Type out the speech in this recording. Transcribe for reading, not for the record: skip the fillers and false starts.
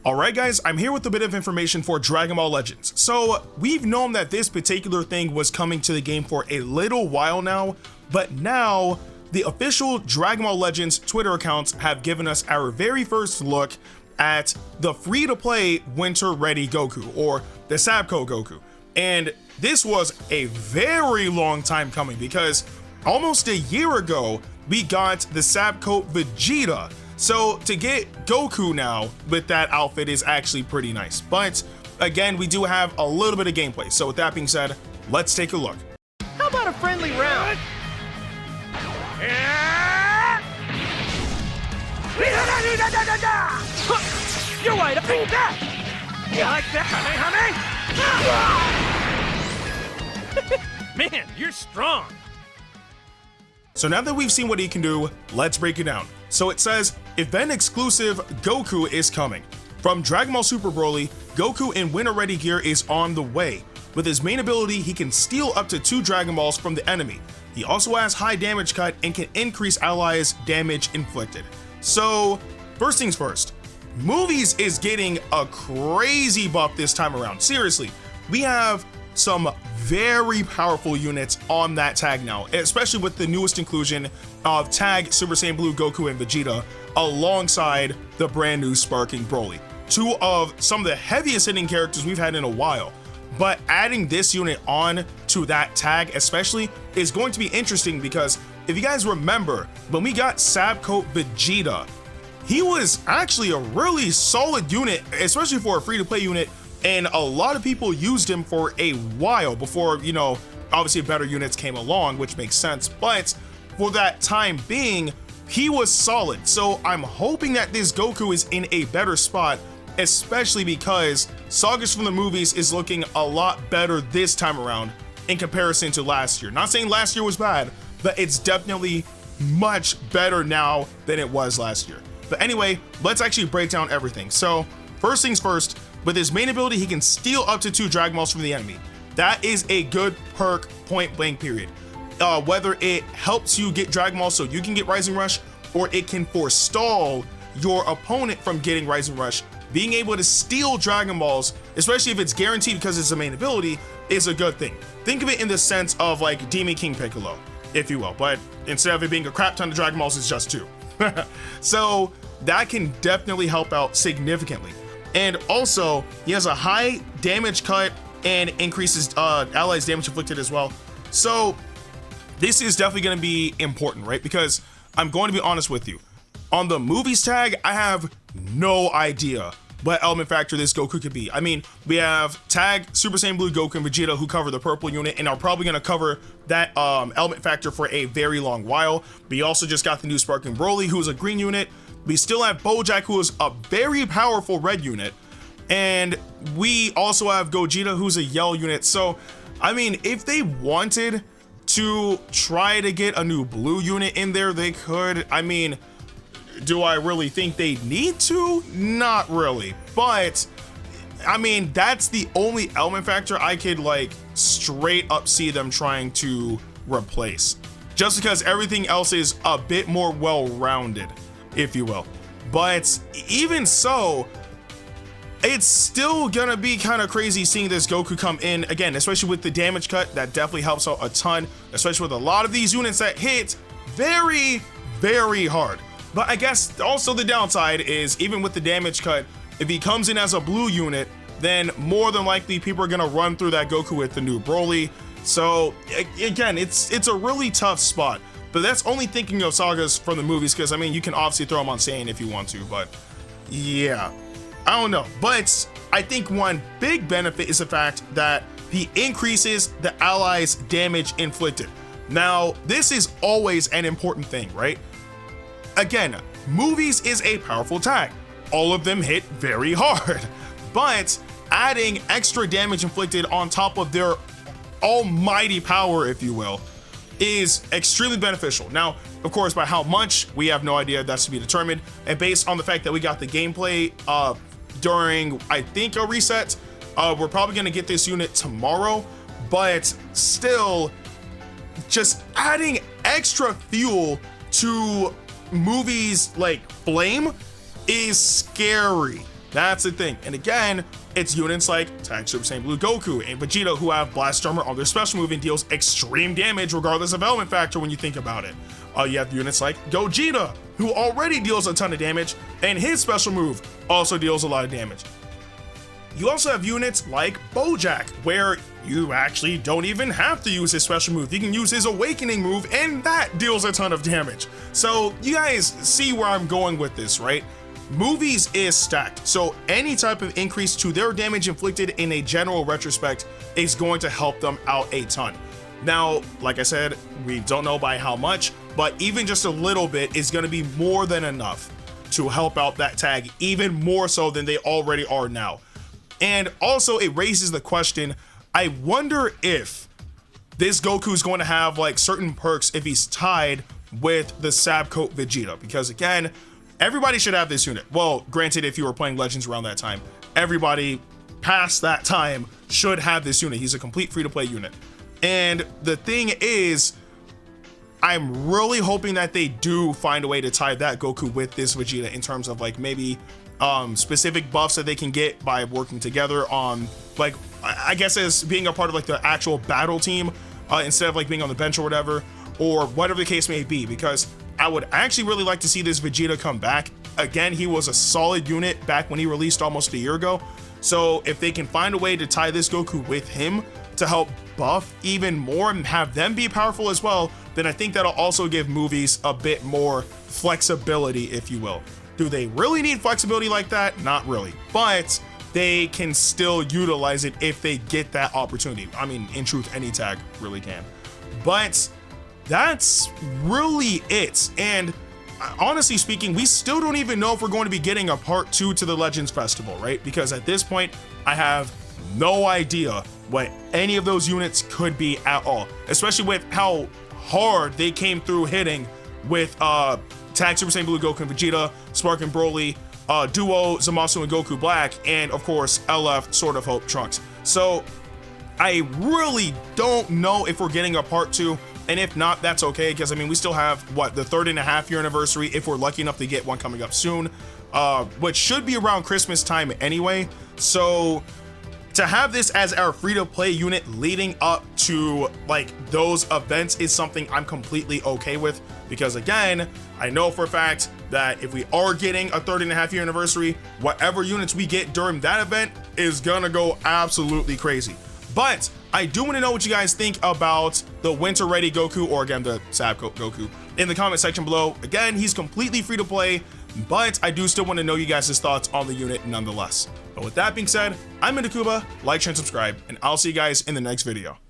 Alright guys, I'm here with a bit of information for Dragon Ball Legends. So we've known that this particular thing was coming to the game for a little while now, but now the official Dragon Ball Legends Twitter accounts have given us our very first look at the free-to-play Winter Ready Goku, or the SAB Goku. And this was a very long time coming because almost a year ago we got the SAB Vegeta. So to get Goku now with that outfit is actually pretty nice. But again, we do have a little bit of gameplay. So with that being said, let's take a look. How about a friendly round? You're right, I think that! You like that, Man, you're strong! So now that we've seen what he can do, let's break it down. So it says, event exclusive Goku is coming. From Dragon Ball Super Broly, Goku in Winter Ready gear is on the way. With his main ability, he can steal up to 2 Dragon Balls from the enemy. He also has high damage cut and can increase allies' damage inflicted. So, first things first, Movies is getting a crazy buff this time around. Seriously, we have some very powerful units on that tag now, especially with the newest inclusion of Tag Super Saiyan Blue Goku and Vegeta alongside the brand new Sparking Broly. 2 of some of the heaviest hitting characters we've had in a while. But adding this unit on to that tag especially is going to be interesting because if you guys remember, when we got SAB Vegeta, he was actually a really solid unit, especially for a free-to-play unit, and a lot of people used him for a while before, you know, obviously better units came along, which makes sense, but for that time being, he was solid. So I'm hoping that this Goku is in a better spot, especially because Sagas from the movies is looking a lot better this time around in comparison to last year. Not saying last year was bad, but it's definitely much better now than it was last year. But anyway, let's actually break down everything. So first things first, with his main ability, he can steal up to 2 Dragon Balls from the enemy. That is a good perk, point blank period. Whether it helps you get Dragon Balls so you can get Rising Rush, or it can forestall your opponent from getting Rising Rush, being able to steal Dragon Balls, especially if it's guaranteed because it's a main ability, is a good thing. Think of it in the sense of like Demon King Piccolo, if you will, but instead of it being a crap ton of Dragon Balls, it's just 2. So that can definitely help out significantly. And also, he has a high damage cut and increases allies damage inflicted as well. So this is definitely going to be important, right? Because I'm going to be honest with you. On the movies tag, I have no idea what element factor this Goku could be. I mean, we have Tag Super Saiyan Blue Goku and Vegeta who cover the purple unit and are probably going to cover that element factor for a very long while. We also just got the new Sparking Broly, who's a green unit. We still have Bojack, who is a very powerful red unit. And we also have Gogeta, who's a yellow unit. So, I mean, if they wanted to try to get a new blue unit in there, they could. I mean, do I really think they need to? Not really. But I mean, that's the only element factor I could like straight up see them trying to replace, just because everything else is a bit more well-rounded, if you will. But even so, it's still gonna be kind of crazy seeing this Goku come in again, especially with the damage cut. That definitely helps out a ton, especially with a lot of these units that hit very, very hard. But I guess also the downside is, even with the damage cut, if he comes in as a blue unit, then more than likely people are gonna run through that Goku with the new Broly. So again, it's a really tough spot. But that's only thinking of sagas from the movies, because I mean, you can obviously throw them on Saiyan if you want to, but yeah, I don't know. But I think one big benefit is the fact that he increases the allies' damage inflicted. Now, this is always an important thing, right? Again, movies is a powerful tag. All of them hit very hard, but adding extra damage inflicted on top of their almighty power, if you will, is extremely beneficial. Now, of course, by how much, we have no idea. That's to be determined. And based on the fact that we got the gameplay during, I think, a reset, we're probably going to get this unit tomorrow, but still, just adding extra fuel to movies like Flame is scary. That's the thing. And again, it's units like Tag Super Saiyan Blue Goku and Vegeta who have Blast Armor on their special move and deals extreme damage regardless of element factor when you think about it. You have units like Gogeta, who already deals a ton of damage, and his special move also deals a lot of damage. You also have units like Bojack, where you actually don't even have to use his special move. You can use his Awakening move, and that deals a ton of damage. So you guys see where I'm going with this, right? Movies is stacked, so any type of increase to their damage inflicted in a general retrospect is going to help them out a ton. Now, like I said, we don't know by how much, but even just a little bit is going to be more than enough to help out that tag, even more so than they already are now. And also it raises the question, I wonder if this Goku is going to have like certain perks if he's tied with the SAB coat Vegeta, because again, everybody should have this unit. Well, granted, if you were playing Legends around that time, everybody past that time should have this unit. He's a complete free-to-play unit. And the thing is, I'm really hoping that they do find a way to tie that Goku with this Vegeta in terms of like maybe specific buffs that they can get by working together on, like, I guess as being a part of like the actual battle team instead of like being on the bench or whatever the case may be, because I would actually really like to see this Vegeta come back. Again, he was a solid unit back when he released almost a year ago. So if they can find a way to tie this Goku with him to help buff even more and have them be powerful as well, then I think that'll also give movies a bit more flexibility, if you will. Do they really need flexibility like that? Not really, but they can still utilize it if they get that opportunity. I mean, in truth, any tag really can. But that's really it. And honestly speaking, we still don't even know if we're going to be getting a part 2 to the Legends Festival, right? Because at this point, I have no idea what any of those units could be at all, especially with how hard they came through hitting with Tag Super Saiyan Blue Goku and Vegeta, Spark and Broly, Duo Zamasu and Goku Black, and of course LF Sword of Hope Trunks. So I really don't know if we're getting a part 2, and if not, that's okay, because I mean we still have what, the 30.5-year anniversary, if we're lucky enough to get one coming up soon, which should be around Christmas time anyway. So to have this as our free-to-play unit leading up to like those events is something I'm completely okay with, because again, I know for a fact that if we are getting a 30.5-year anniversary, whatever units we get during that event is gonna go absolutely crazy. But I do want to know what you guys think about the Winter Ready Goku, or again the SAB Goku, in the comment section below. Again, he's completely free to play, but I do still want to know you guys' thoughts on the unit nonetheless. But with that being said, I'm Ndukauba, like, share, and subscribe, and I'll see you guys in the next video.